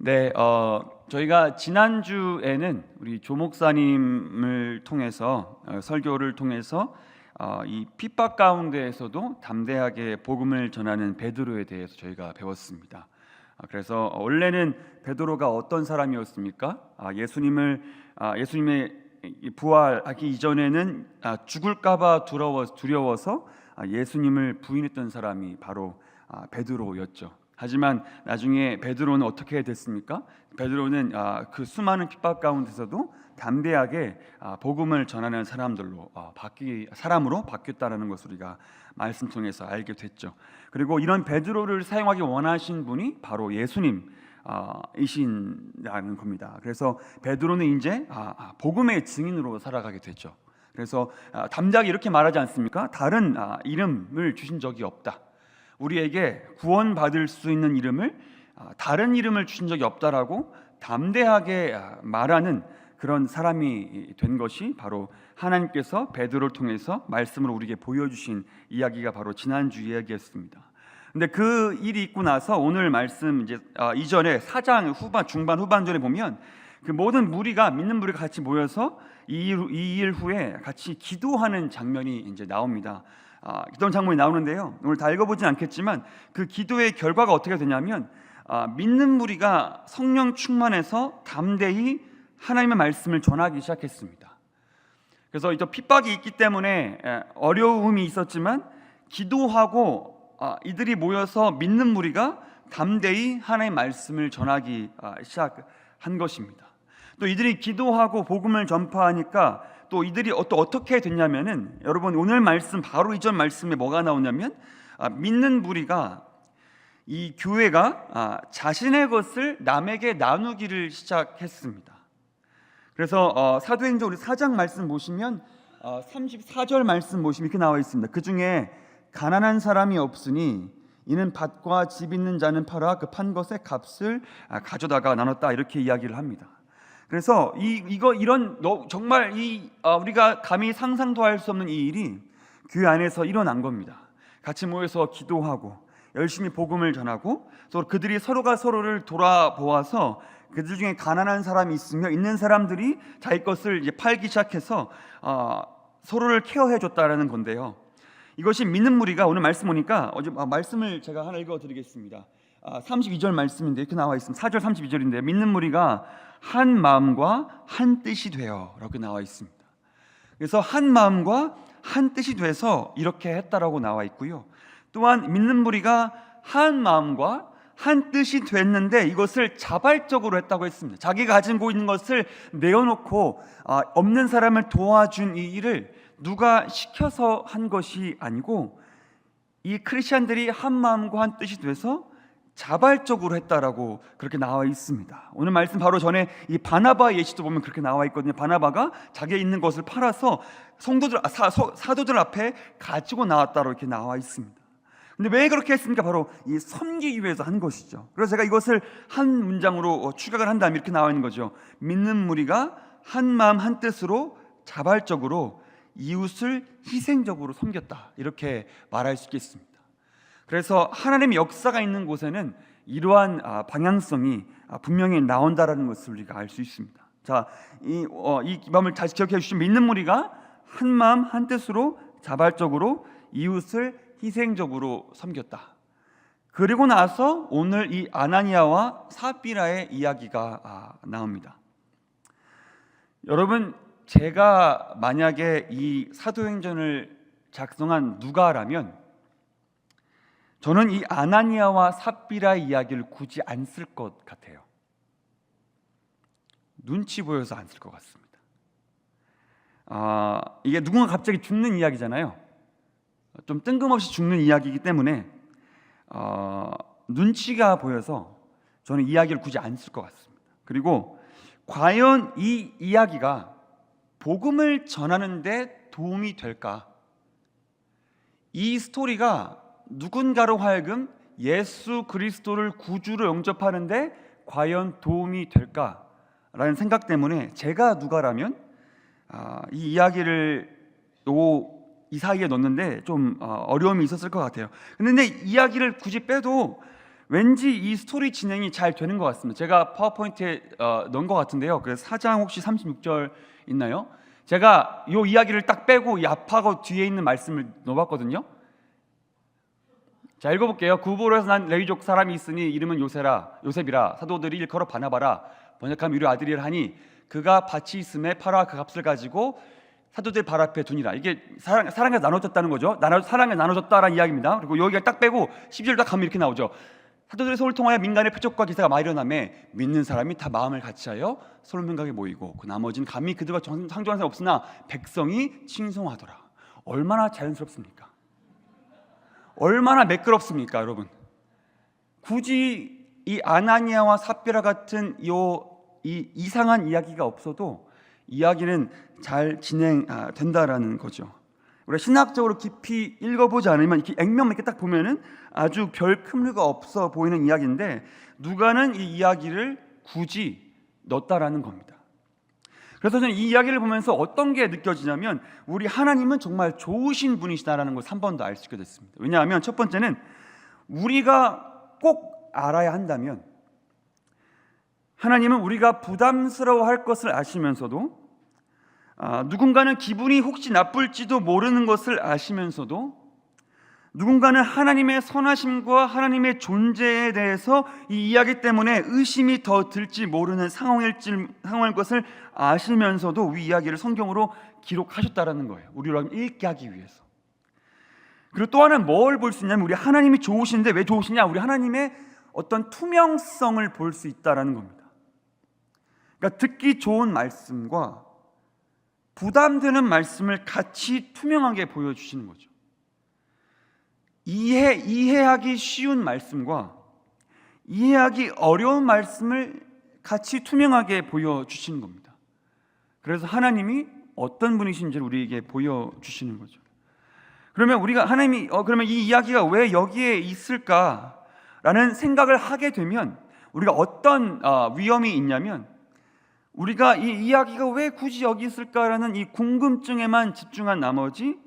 네, 저희가 지난주에는 우리 조 목사님을 통해서 설교를 통해서 이 핍박 가운데에서도 담대하게 복음을 전하는 베드로에 대해서 저희가 배웠습니다. 그래서 원래는 베드로가 어떤 사람이었습니까? 예수님의 부활하기 이전에는 죽을까봐 두려워서 예수님을 부인했던 사람이 바로 베드로였죠. 하지만 나중에 베드로는 어떻게 됐습니까? 베드로는 그 수많은 핍박 가운데서도 담대하게 복음을 전하는 사람으로 바뀌었다는 것을 우리가 말씀 통해서 알게 됐죠. 그리고 이런 베드로를 사용하기 원하신 분이 바로 예수님 이신라는 겁니다. 그래서 베드로는 이제 복음의 증인으로 살아가게 됐죠. 그래서 담대하게 이렇게 말하지 않습니까? 다른 이름을 주신 적이 없다. 우리에게 구원받을 수 있는 이름을 다른 이름을 주신 적이 없다라고 담대하게 말하는 그런 사람이 된 것이 바로 하나님께서 베드로를 통해서 말씀으로 우리에게 보여주신 이야기가 바로 지난주 이야기였습니다. 근데 그 일이 있고 나서 오늘 말씀 이전에 4장 후반전에 보면 그 모든 믿는 무리가 같이 모여서 이 일 후에 같이 기도하는 장면이 이제 나옵니다. 기도하는 장면이 나오는데요. 오늘 다 읽어보진 않겠지만 그 기도의 결과가 어떻게 되냐면 믿는 무리가 성령 충만해서 담대히 하나님의 말씀을 전하기 시작했습니다. 그래서 또 핍박이 있기 때문에 어려움이 있었지만 기도하고 이들이 모여서 믿는 무리가 담대히 하나님의 말씀을 전하기 시작한 것입니다. 또 이들이 기도하고 복음을 전파하니까 또 이들이 어떻게 됐냐면은, 여러분 오늘 말씀 바로 이전 말씀에 뭐가 나오냐면 믿는 무리가 이 교회가 자신의 것을 남에게 나누기를 시작했습니다. 그래서 사도행전 우리 4장 말씀 보시면 34절 말씀 보시면 이렇게 나와 있습니다. 그 중에 가난한 사람이 없으니 이는 밭과 집 있는 자는 팔아 그 판 것의 값을 가져다가 나눴다, 이렇게 이야기를 합니다. 그래서 정말 우리가 감히 상상도 할 수 없는 이 일이 교회 안에서 일어난 겁니다. 같이 모여서 기도하고 열심히 복음을 전하고 또 그들이 서로가 서로를 돌아보아서 그들 중에 가난한 사람이 있는 사람들이 자기 것을 이제 팔기 시작해서 서로를 케어해 줬다라는 건데요. 이것이 믿는 무리가 오늘 말씀 보니까 말씀을 제가 하나 읽어드리겠습니다. 32절 말씀인데 이렇게 나와 있습니다. 4절 32절인데 믿는 무리가 한 마음과 한 뜻이 되어 라고 나와 있습니다. 그래서 한 마음과 한 뜻이 돼서 이렇게 했다라고 나와 있고요. 또한 믿는 무리가 한 마음과 한 뜻이 됐는데 이것을 자발적으로 했다고 했습니다. 자기가 가지고 있는 것을 내어놓고 없는 사람을 도와준 이 일을 누가 시켜서 한 것이 아니고 이 크리스천들이 한 마음과 한 뜻이 돼서 자발적으로 했다라고 그렇게 나와 있습니다. 오늘 말씀 바로 전에 이 바나바 예시도 보면 그렇게 나와 있거든요. 바나바가 자기가 있는 것을 팔아서 사도들 앞에 가지고 나왔다고 이렇게 나와 있습니다. 근데 왜 그렇게 했습니까? 바로 이 섬기기 위해서 한 것이죠. 그래서 제가 이것을 한 문장으로 추격을 한다면 이렇게 나와 있는 거죠. 믿는 무리가 한 마음 한 뜻으로 자발적으로 이웃을 희생적으로 섬겼다, 이렇게 말할 수 있겠습니다. 그래서 하나님의 역사가 있는 곳에는 이러한 방향성이 분명히 나온다라는 것을 우리가 알 수 있습니다. 자, 이 마음을 다시 기억해 주시면 믿는 무리가 한 마음 한 뜻으로 자발적으로 이웃을 희생적으로 섬겼다. 그리고 나서 오늘 이 아나니아와 삽비라의 이야기가 나옵니다. 여러분, 제가 만약에 이 사도행전을 작성한 누가라면 저는 이 아나니아와 삽비라의 이야기를 굳이 안 쓸 것 같아요. 눈치 보여서 안 쓸 것 같습니다. 이게 누군가 갑자기 죽는 이야기잖아요. 좀 뜬금없이 죽는 이야기이기 때문에 눈치가 보여서 저는 이야기를 굳이 안 쓸 것 같습니다. 그리고 과연 이 이야기가 복음을 전하는 데 도움이 될까? 이 스토리가 누군가로 하여금 예수 그리스도를 구주로 영접하는데 과연 도움이 될까라는 생각 때문에 제가 누가라면 이 이야기를 이 사이에 넣는데 좀 어려움이 있었을 것 같아요. 근데 이야기를 굳이 빼도 왠지 이 스토리 진행이 잘 되는 것 같습니다. 제가 파워포인트에 넣은 것 같은데요. 그래서 4장 혹시 36절 있나요? 제가 이 이야기를 딱 빼고 이 앞하고 뒤에 있는 말씀을 넣어봤거든요. 자, 읽어볼게요. 구보로에서 난 레위족 사람이 있으니 이름은 요셉이라 사도들이 일컬어 바나바라 번역하면 유리 아들이라 하니 그가 밭이 있음에 팔아 그 값을 가지고 사도들 발 앞에 두니라. 이게 사랑에 나눠졌다는 거죠. 사랑에 나눠졌다라는 이야기입니다. 그리고 여기가 딱 빼고 12절 딱 가면 이렇게 나오죠. 사도들의 소를 통하여 민간의 표적과 기사가 많이 일어나매 믿는 사람이 다 마음을 같이하여 솔로몬각에 모이고 그 나머지는 감히 그들과 상종한 사람 없으나 백성이 칭송하더라. 얼마나 자연스럽습니까? 얼마나 매끄럽습니까, 여러분? 굳이 이 아나니아와 삽비라 같은 이 이상한 이야기가 없어도 이야기는 잘 진행된다라는 거죠. 우리가 신학적으로 깊이 읽어보지 않으면 이렇게 액면만 이렇게 딱 보면은 아주 별 큼류가 없어 보이는 이야기인데 누가는 이 이야기를 굳이 넣었다라는 겁니다. 그래서 저는 이 이야기를 보면서 어떤 게 느껴지냐면 우리 하나님은 정말 좋으신 분이시다라는 걸 한 번 더 알 수 있게 됐습니다. 왜냐하면 첫 번째는 우리가 꼭 알아야 한다면 하나님은 우리가 부담스러워할 것을 아시면서도 누군가는 기분이 혹시 나쁠지도 모르는 것을 아시면서도 누군가는 하나님의 선하심과 하나님의 존재에 대해서 이 이야기 때문에 의심이 더 들지 모르는 상황일 것을 아시면서도 이 이야기를 성경으로 기록하셨다라는 거예요. 우리로 읽게 하기 위해서. 그리고 또 하나는 뭘 볼 수 있냐면 우리 하나님이 좋으신데 왜 좋으시냐? 우리 하나님의 어떤 투명성을 볼 수 있다라는 겁니다. 그러니까 듣기 좋은 말씀과 부담되는 말씀을 같이 투명하게 보여주시는 거죠. 이해하기 쉬운 말씀과 이해하기 어려운 말씀을 같이 투명하게 보여주시는 겁니다. 그래서 하나님이 어떤 분이신지를 우리에게 보여주시는 거죠. 그러면 우리가 하나님이 그러면 이 이야기가 왜 여기에 있을까라는 생각을 하게 되면 우리가 어떤 위험이 있냐면 우리가 이 이야기가 왜 굳이 여기 있을까라는 이 궁금증에만 집중한 나머지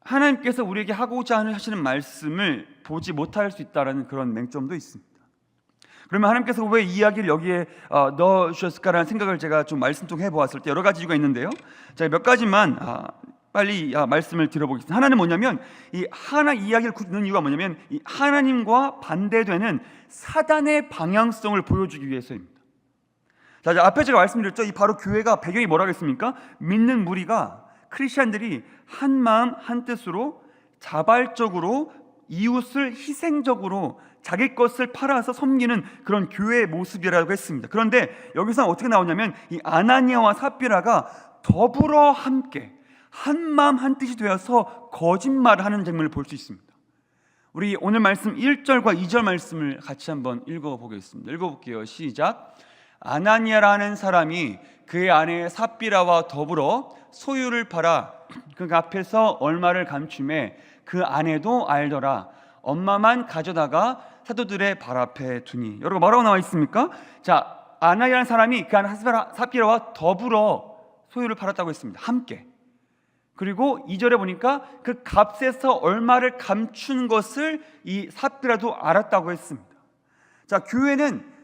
하나님께서 우리에게 하고자 하시는 말씀을 보지 못할 수 있다는 그런 맹점도 있습니다. 그러면 하나님께서 왜 이 이야기를 여기에 넣어주셨을까라는 생각을 제가 좀 말씀 중 해보았을 때 여러 가지 이유가 있는데요. 제가 몇 가지만 빨리 말씀을 드려보겠습니다. 하나는 뭐냐면 이 이야기를 넣는 이유가 뭐냐면 이 하나님과 반대되는 사단의 방향성을 보여주기 위해서입니다. 자, 앞에 제가 말씀드렸죠. 이 바로 교회가 배경이 뭐라겠습니까? 믿는 무리가 크리스천들이 한 마음 한 뜻으로 자발적으로 이웃을 희생적으로 자기 것을 팔아서 섬기는 그런 교회의 모습이라고 했습니다. 그런데 여기서 어떻게 나오냐면 이 아나니아와 삽비라가 더불어 함께 한 마음 한 뜻이 되어서 거짓말을 하는 장면을 볼 수 있습니다. 우리 오늘 말씀 1절과 2절 말씀을 같이 한번 읽어보겠습니다. 읽어볼게요. 시작. 아나니아라는 사람이 그의 아내 삽비라와 더불어 소유를 팔아 그 앞에서 얼마를 감추매 그 아내도 알더라. 엄마만 가져다가 사도들의 발 앞에 두니. 여러분 뭐라고 나와 있습니까? 자, 아나니아라는 사람이 그 아내 삽비라와 더불어 소유를 팔았다고 했습니다. 함께. 그리고 2절에 보니까 그 값에서 얼마를 감춘 것을 이 삽비라도 알았다고 했습니다. 자, 교회는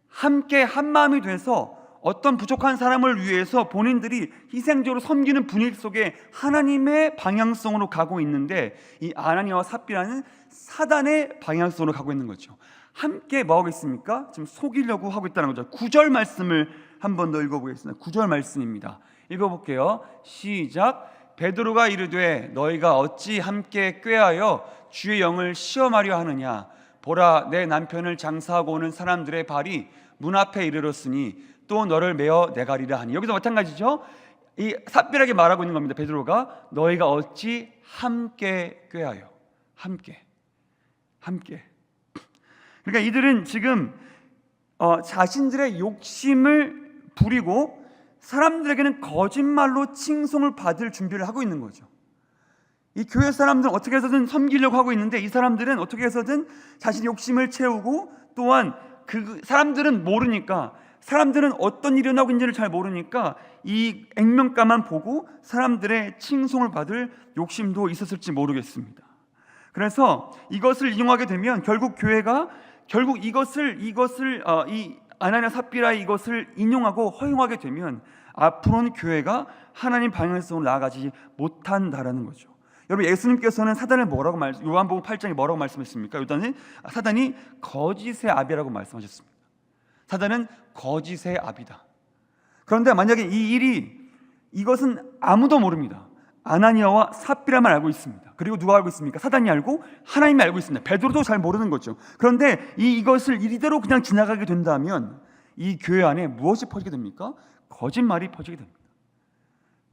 함께 한 마음이 돼서 어떤 부족한 사람을 위해서 본인들이 희생적으로 섬기는 분위기 속에 하나님의 방향성으로 가고 있는데 이 아나니아와 삽비라는 사단의 방향성으로 가고 있는 거죠. 함께 뭐 하고 있습니까? 지금 속이려고 하고 있다는 거죠. 9절 말씀을 한 번 더 읽어보겠습니다. 9절 말씀입니다. 읽어볼게요. 시작. 베드로가 이르되 너희가 어찌 함께 꾀하여 주의 영을 시험하려 하느냐. 보라, 내 남편을 장사하고 오는 사람들의 발이 문 앞에 이르렀으니 또 너를 메어 내가리라 하니. 여기서 마찬가지죠. 이 삽비라게 말하고 있는 겁니다. 베드로가 너희가 어찌 함께 꾀하여. 함께. 그러니까 이들은 지금 자신들의 욕심을 부리고 사람들에게는 거짓말로 칭송을 받을 준비를 하고 있는 거죠. 이 교회 사람들은 어떻게 해서든 섬기려고 하고 있는데 이 사람들은 어떻게 해서든 자신의 욕심을 채우고 또한 그 사람들은 모르니까 사람들은 어떤 일이 일어나고 있는지를 잘 모르니까 이 액면가만 보고 사람들의 칭송을 받을 욕심도 있었을지 모르겠습니다. 그래서 이것을 이용하게 되면 결국 교회가 결국 이 아나니아 삽비라 이것을 인용하고 허용하게 되면 앞으로는 교회가 하나님 방향성으로 나아가지 못한다라는 거죠. 여러분, 예수님께서는 사단을 요한복음 8장에 뭐라고 말씀하셨습니까? 사단이 거짓의 아비라고 말씀하셨습니다. 사단은 거짓의 아비다. 그런데 만약에 이것은 아무도 모릅니다. 아나니아와 삽비라만 알고 있습니다. 그리고 누가 알고 있습니까? 사단이 알고 하나님이 알고 있습니다. 베드로도 잘 모르는 거죠. 그런데 이것을 이대로 그냥 지나가게 된다면 이 교회 안에 무엇이 퍼지게 됩니까? 거짓말이 퍼지게 됩니다.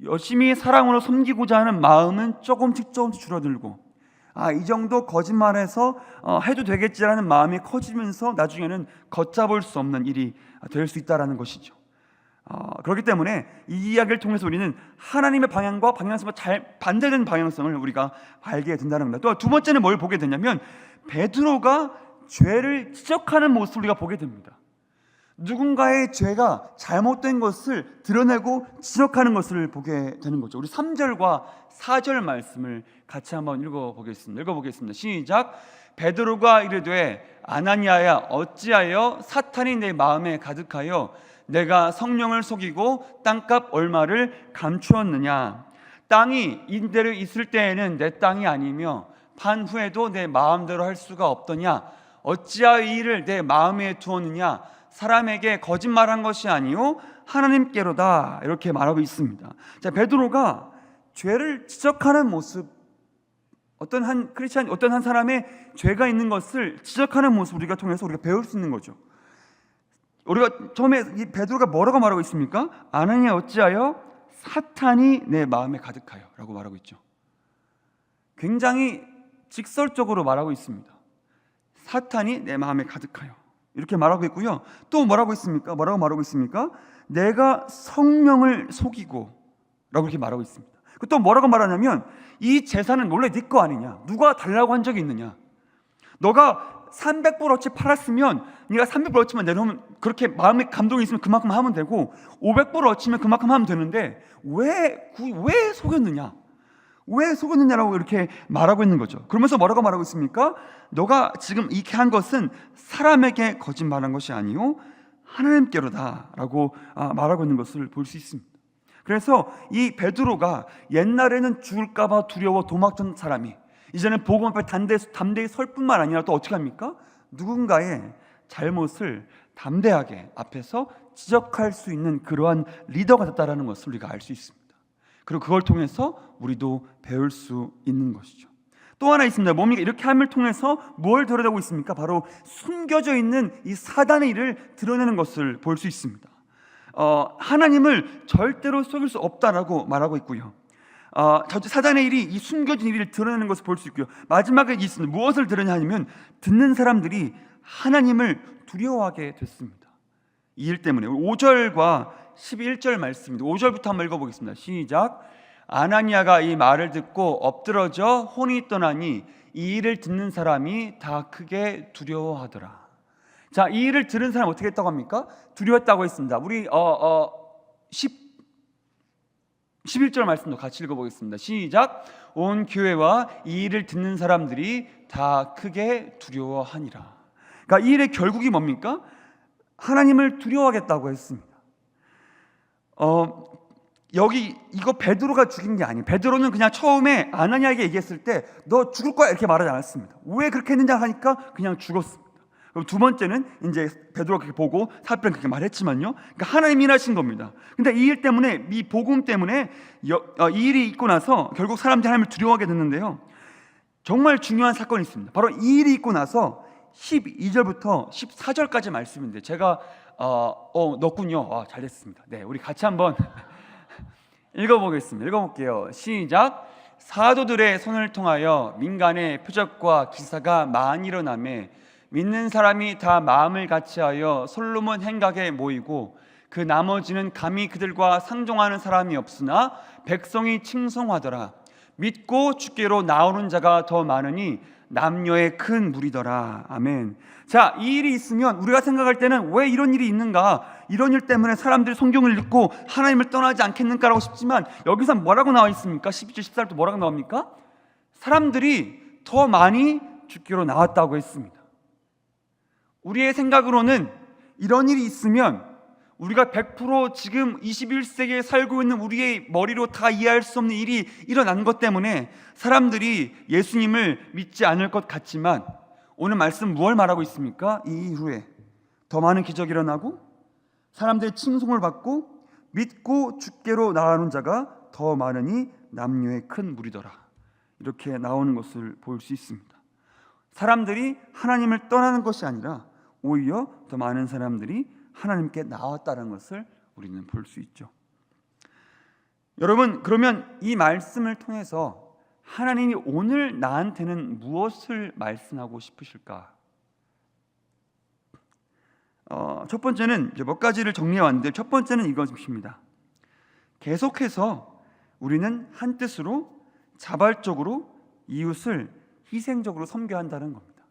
열심히 사랑으로 섬기고자 하는 마음은 조금씩 줄어들고, 이 정도 거짓말해서 해도 되겠지라는 마음이 커지면서 나중에는 걷잡을 수 없는 일이 될 수 있다는 것이죠. 그렇기 때문에 이 이야기를 통해서 우리는 하나님의 방향과 방향성과 잘 반대되는 방향성을 우리가 알게 된다는 겁니다. 또 두 번째는 뭘 보게 되냐면 베드로가 죄를 지적하는 모습을 우리가 보게 됩니다. 누군가의 죄가 잘못된 것을 드러내고 지적하는 것을 보게 되는 거죠. 우리 3절과 4절 말씀을 같이 한번 읽어보겠습니다. 시작. 베드로가 이르되 아나니아야, 어찌하여 사탄이 내 마음에 가득하여 내가 성령을 속이고 땅값 얼마를 감추었느냐. 땅이 이대로 있을 때에는 내 땅이 아니며 판 후에도 내 마음대로 할 수가 없더냐. 어찌하여 이 일을 내 마음에 두었느냐. 사람에게 거짓말한 것이 아니요 하나님께로다. 이렇게 말하고 있습니다. 자, 베드로가 죄를 지적하는 모습, 어떤 한 사람의 죄가 있는 것을 지적하는 모습 우리가 통해서 우리가 배울 수 있는 거죠. 우리가 처음에 이 베드로가 뭐라고 말하고 있습니까? 아나니아 어찌하여 사탄이 내 마음에 가득하여 라고 말하고 있죠. 굉장히 직설적으로 말하고 있습니다. 사탄이 내 마음에 가득하여 이렇게 말하고 있고요. 또 뭐라고 말하고 있습니까? 내가 성령을 속이고 라고 이렇게 말하고 있습니다. 또 뭐라고 말하냐면 이 재산은 원래 네 거 아니냐? 누가 달라고 한 적이 있느냐? 너가 300불어치 팔았으면 네가 300불어치만 내놓으면, 그렇게 마음에 감동이 있으면 그만큼 하면 되고 500불어치면 그만큼 하면 되는데 왜 속였느냐? 왜 속였느냐라고 이렇게 말하고 있는 거죠. 그러면서 뭐라고 말하고 있습니까? 너가 지금 이렇게 한 것은 사람에게 거짓말한 것이 아니요 하나님께로다 라고 말하고 있는 것을 볼 수 있습니다. 그래서 이 베드로가 옛날에는 죽을까 봐 두려워 도망쳤던 사람이 이제는 복음 앞에 담대히 설 뿐만 아니라 또 어떻게 합니까? 누군가의 잘못을 담대하게 앞에서 지적할 수 있는 그러한 리더가 됐다는 것을 우리가 알 수 있습니다. 그리고 그걸 통해서 우리도 배울 수 있는 것이죠. 또 하나 있습니다. 뭡니까? 이렇게 함을 통해서 뭘 드러내고 있습니까? 바로 숨겨져 있는 이 사단의 일을 드러내는 것을 볼 수 있습니다. 하나님을 절대로 속일 수 없다라고 말하고 있고요. 사단의 일이 이 숨겨진 일을 드러내는 것을 볼 수 있고요. 마지막에 있습니다. 무엇을 드러내냐면 듣는 사람들이 하나님을 두려워하게 됐습니다. 이 일 때문에. 5절과 11절 말씀입니다. 5절부터 한번 읽어보겠습니다. 시작. 아나니아가 이 말을 듣고 엎드러져 혼이 떠나니 이 일을 듣는 사람이 다 크게 두려워하더라. 자, 이 일을 들은 사람이 어떻게 했다고 합니까? 두려웠다고 했습니다. 우리 11절 말씀도 같이 읽어보겠습니다. 시작. 온 교회와 이 일을 듣는 사람들이 다 크게 두려워하니라. 그러니까 이 일의 결국이 뭡니까? 하나님을 두려워하겠다고 했습니다. 여기 이거 베드로가 죽인 게 아니에요. 베드로는 그냥 처음에 아나니아에게 얘기했을 때 너 죽을 거야 이렇게 말하지 않았습니다. 왜 그렇게 했느냐 하니까 그냥 죽었습니다. 그럼 두 번째는 이제 베드로가 그렇게 보고 삽비는 그렇게 말했지만요. 그러니까 하나님이 일하신 겁니다. 근데 이 일 때문에, 이 복음 때문에 이 일이 있고 나서 결국 사람들이 하나님을 두려워하게 됐는데요. 정말 중요한 사건이 있습니다. 바로 이 일이 있고 나서 12절부터 14절까지 말씀인데 제가 넣었군요. 잘 됐습니다. 네, 우리 같이 한번 읽어보겠습니다. 읽어볼게요. 시작. 사도들의 손을 통하여 민간의 표적과 기사가 많이 일어나매 믿는 사람이 다 마음을 같이하여 솔로몬 행각에 모이고 그 나머지는 감히 그들과 상종하는 사람이 없으나 백성이 칭송하더라. 믿고 주께로 나오는 자가 더 많으니 남녀의 큰 무리더라. 아멘. 자, 이 일이 있으면 우리가 생각할 때는 왜 이런 일이 있는가, 이런 일 때문에 사람들이 성경을 읽고 하나님을 떠나지 않겠는가라고 싶지만 여기서 뭐라고 나와 있습니까? 12절 14절도 뭐라고 나옵니까? 사람들이 더 많이 주께로 나왔다고 했습니다. 우리의 생각으로는 이런 일이 있으면 우리가 100% 지금 21세기에 살고 있는 우리의 머리로 다 이해할 수 없는 일이 일어난 것 때문에 사람들이 예수님을 믿지 않을 것 같지만, 오늘 말씀 무엇을 말하고 있습니까? 이 이후에 더 많은 기적이 일어나고 사람들의 칭송을 받고 믿고 주께로 나아가는 자가 더 많으니 남녀의 큰 무리더라, 이렇게 나오는 것을 볼 수 있습니다. 사람들이 하나님을 떠나는 것이 아니라 오히려 더 많은 사람들이 하나님께 나왔다는 것을 우리는 볼 수 있죠. 여러분, 그러면 이 말씀을 통해서 하나님이 오늘 나한테는 무엇을 말씀하고 싶으실까? 첫 번째는 몇 가지를 정리해 왔는데, 첫 번째는 이것입니다. 계속해서 우리는 한 뜻으로 자발적으로 이웃을 희생적으로 섬겨야 한다는 겁니다.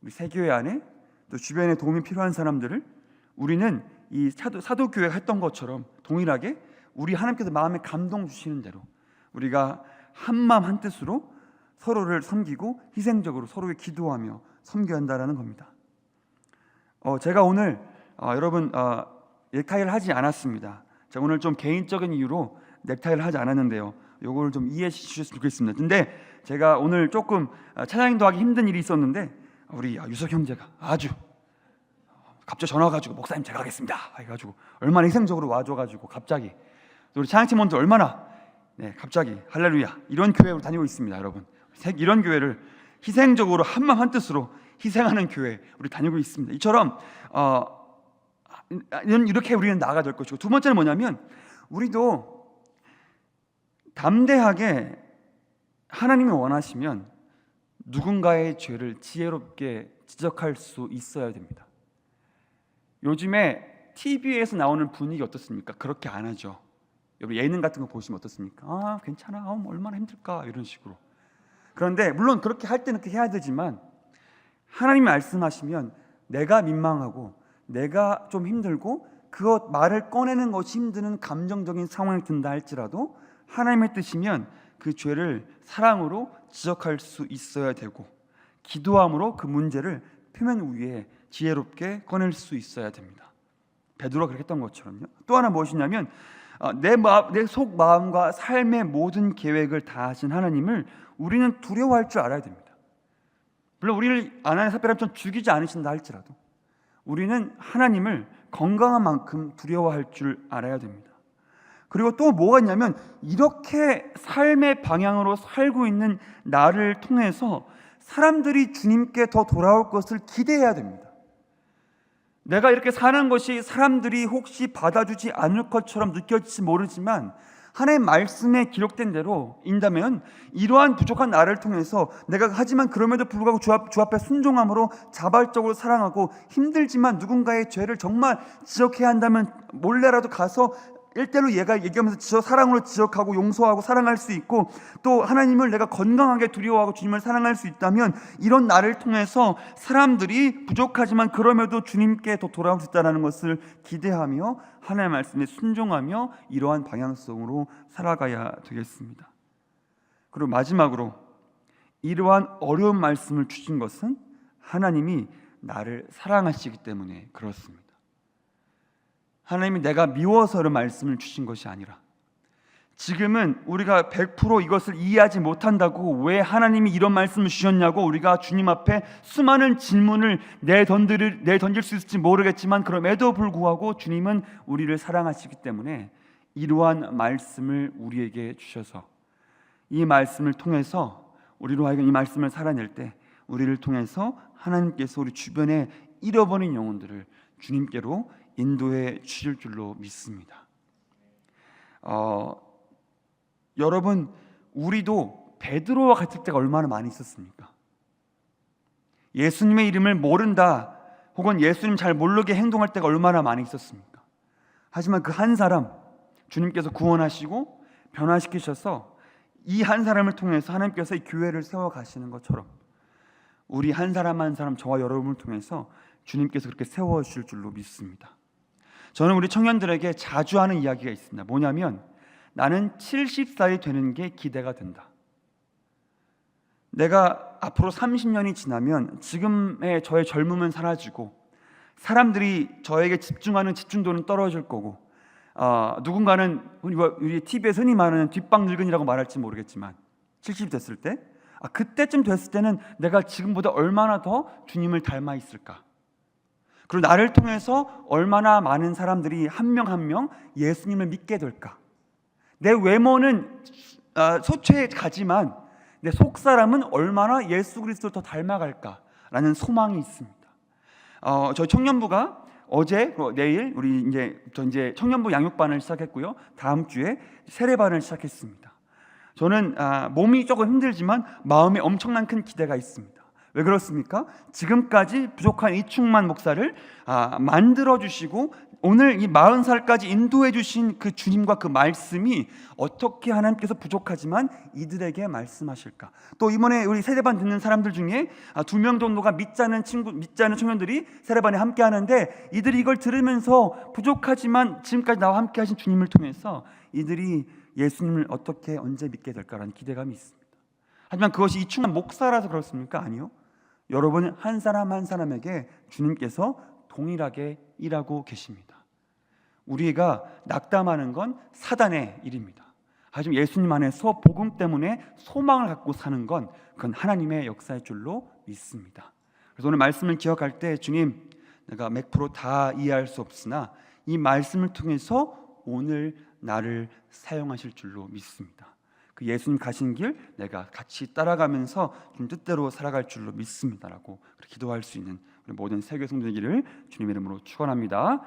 우리 새교회 안에 또 주변에 도움이 필요한 사람들을 우리는 이 사도교회가 했던 것처럼 동일하게 우리 하나님께서 마음에 감동 주시는 대로 우리가 한마음 한뜻으로 서로를 섬기고 희생적으로 서로의 기도하며 섬겨야 한다는 겁니다. 제가 오늘 여러분 넥타이를 하지 않았습니다. 제가 오늘 좀 개인적인 이유로 넥타이를 하지 않았는데요, 요거를 좀 이해해 주셨으면 좋겠습니다. 근데 제가 오늘 조금 찬양도 하기 힘든 일이 있었는데, 우리 유석 형제가 아주 갑자기 전화 와가지고 목사님 제가 하겠습니다 해가지고 얼마나 희생적으로 와줘가지고 갑자기 또 우리 찬양팀원들 얼마나 갑자기 할렐루야 이런 교회로 다니고 있습니다. 여러분, 이런 교회를 희생적으로 한마음 한뜻으로 희생하는 교회 우리 다니고 있습니다. 이처럼 이렇게 우리는 나아가야 될 것이고, 두 번째는 뭐냐면 우리도 담대하게 하나님이 원하시면 누군가의 죄를 지혜롭게 지적할 수 있어야 됩니다. 요즘에 TV에서 나오는 분위기 어떻습니까? 그렇게 안 하죠. 여러분 예능 같은 거 보시면 어떻습니까? 괜찮아, 얼마나 힘들까, 이런 식으로. 그런데 물론 그렇게 할 때는 그렇게 해야 되지만, 하나님이 말씀하시면 내가 민망하고 내가 좀 힘들고 그것 말을 꺼내는 것이 힘드는 감정적인 상황이 든다 할지라도 하나님의 뜻이면 그 죄를 사랑으로 지적할 수 있어야 되고, 기도함으로 그 문제를 표면 위에 지혜롭게 꺼낼 수 있어야 됩니다. 베드로가 그렇게 했던 것처럼요. 또 하나 무엇이냐면 내 속 마음과 삶의 모든 계획을 다 하신 하나님을 우리는 두려워할 줄 알아야 됩니다. 물론 우리를 아나니아 삽비라처럼 죽이지 않으신다 할지라도 우리는 하나님을 건강한 만큼 두려워할 줄 알아야 됩니다. 그리고 또 뭐가 있냐면, 이렇게 삶의 방향으로 살고 있는 나를 통해서 사람들이 주님께 더 돌아올 것을 기대해야 됩니다. 내가 이렇게 사는 것이 사람들이 혹시 받아주지 않을 것처럼 느껴질지 모르지만, 하나님의 말씀에 기록된 대로 인다면 이러한 부족한 나를 통해서 내가 하지만 그럼에도 불구하고 주 앞에 순종함으로 자발적으로 사랑하고, 힘들지만 누군가의 죄를 정말 지적해야 한다면 몰래라도 가서 1대1로 얘기하면서 사랑으로 지적하고 용서하고 사랑할 수 있고, 또 하나님을 내가 건강하게 두려워하고 주님을 사랑할 수 있다면 이런 나를 통해서 사람들이 부족하지만 그럼에도 주님께 더 돌아올 수 있다는 것을 기대하며 하나님의 말씀에 순종하며 이러한 방향성으로 살아가야 되겠습니다. 그리고 마지막으로, 이러한 어려운 말씀을 주신 것은 하나님이 나를 사랑하시기 때문에 그렇습니다. 하나님이 내가 미워서를 말씀을 주신 것이 아니라, 지금은 우리가 100% 이것을 이해하지 못한다고 왜 하나님이 이런 말씀을 주셨냐고 우리가 주님 앞에 수많은 질문을 내던질 수 있을지 모르겠지만, 그럼에도 불구하고 주님은 우리를 사랑하시기 때문에 이러한 말씀을 우리에게 주셔서 이 말씀을 통해서 우리로 하여금 이 말씀을 살아낼 때 우리를 통해서 하나님께서 우리 주변에 잃어버린 영혼들을 주님께로 인도해 주실 줄로 믿습니다. 여러분, 우리도 베드로와 같을 때가 얼마나 많이 있었습니까? 예수님의 이름을 모른다 혹은 예수님 잘 모르게 행동할 때가 얼마나 많이 있었습니까? 하지만 그 한 사람 주님께서 구원하시고 변화시키셔서 이 한 사람을 통해서 하나님께서 이 교회를 세워가시는 것처럼 우리 한 사람 한 사람, 저와 여러분을 통해서 주님께서 그렇게 세워주실 줄로 믿습니다. 저는 우리 청년들에게 자주 하는 이야기가 있습니다. 뭐냐면, 나는 70살이 되는 게 기대가 된다. 내가 앞으로 30년이 지나면 지금의 저의 젊음은 사라지고 사람들이 저에게 집중하는 집중도는 떨어질 거고 누군가는 우리 TV에서 흔히 말하는 뒷방늙은이라고 말할지 모르겠지만 70이 됐을 때 그때쯤 됐을 때는 내가 지금보다 얼마나 더 주님을 닮아 있을까? 그리고 나를 통해서 얼마나 많은 사람들이 한 명 한 명 예수님을 믿게 될까? 내 외모는 소처에 가지만 내 속사람은 얼마나 예수 그리스도를 더 닮아갈까라는 소망이 있습니다. 저희 청년부가 어제 내일 저 이제 청년부 양육반을 시작했고요. 다음 주에 세례반을 시작했습니다. 저는 몸이 조금 힘들지만 마음에 엄청난 큰 기대가 있습니다. 왜 그렇습니까? 지금까지 부족한 이충만 목사를 만들어 주시고 오늘 이 40살까지 인도해 주신 그 주님과 그 말씀이 어떻게 하나님께서 부족하지만 이들에게 말씀하실까? 또 이번에 우리 세례반 듣는 사람들 중에 2명 정도가 믿지 않는 청년들이 세례반에 함께 하는데 이들이 이걸 들으면서 부족하지만 지금까지 나와 함께 하신 주님을 통해서 이들이 예수님을 어떻게 언제 믿게 될까라는 기대감이 있습니다. 하지만 그것이 이충만 목사라서 그렇습니까? 아니요. 여러분 한 사람 한 사람에게 주님께서 동일하게 일하고 계십니다. 우리가 낙담하는 건 사단의 일입니다. 하지만 예수님 안에서 복음 때문에 소망을 갖고 사는 건 그건 하나님의 역사의 줄로 믿습니다. 그래서 오늘 말씀을 기억할 때 주님 내가 100% 다 이해할 수 없으나 이 말씀을 통해서 오늘 나를 사용하실 줄로 믿습니다. 그 예수님 가신 길 내가 같이 따라가면서 좀 뜻대로 살아갈 줄로 믿습니다라고 기도할 수 있는 우리 모든 세계 성도되기를 주님의 이름으로 축원합니다.